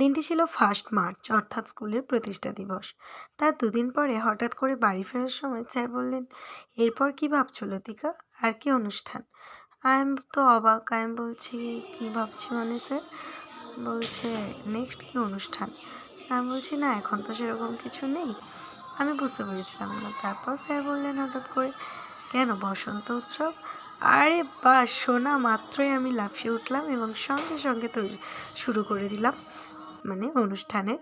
দিনটি ছিল 1 মার্চ অর্থাৎ স্কুলের প্রতিষ্ঠা দিবস। তার দুদিন পরে হঠাৎ করে বাড়ি ফেরার সময় স্যার বললেন, এরপর কি ভাবছো লতিকা, আর কি অনুষ্ঠান? তো অবাক। বলছি, কি ভাবছি মানে স্যার? বলছে, নেক্সট কি অনুষ্ঠান? আমি বলছি, না এখন তো সেরকম কিছু নেই। আমি বুঝতে পেরেছিলাম না। তারপর স্যার বললেন হঠাৎ করে, কেন বসন্ত উৎসব? আরে বাহ, শোনা মাত্রই আমি লাফিয়ে উঠলাম এবং সঙ্গে সঙ্গে তৈরি শুরু করে দিলাম অনুষ্ঠানে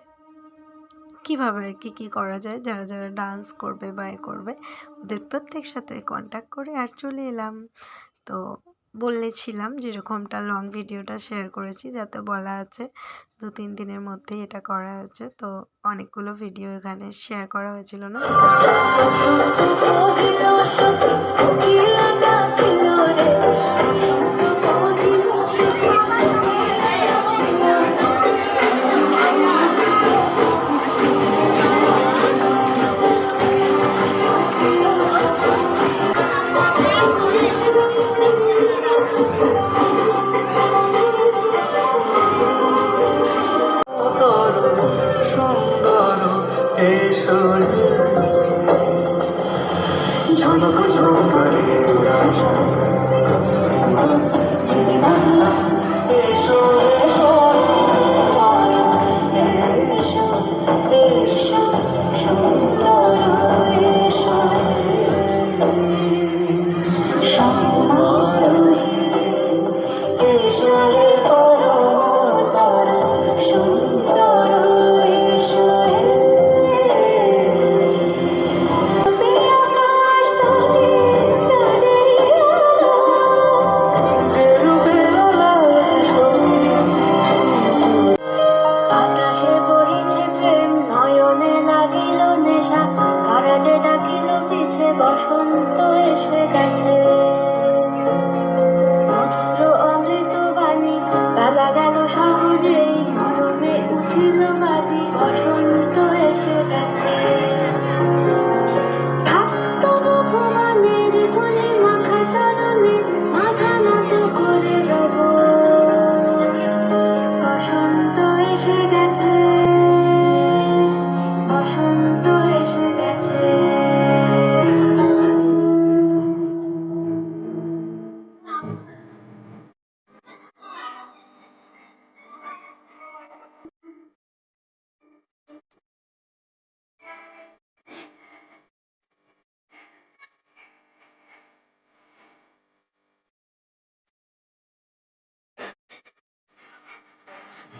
কীভাবে আর কি করা যায়, যারা যারা ডান্স করবে বা করবে ওদের প্রত্যেক সাথে কন্ট্যাক্ট করে আর চলে এলাম। তো বলেছিলাম যেরকমটা লং ভিডিওটা শেয়ার করেছি, যাতে বলা আছে 2-3 দিনের মধ্যেই এটা করা হয়েছে। তো অনেকগুলো ভিডিও এখানে শেয়ার করা হয়েছিল না। বসন্ত এসে গেছে, মধুর অমৃত বাণী বেলা গেল সহজে।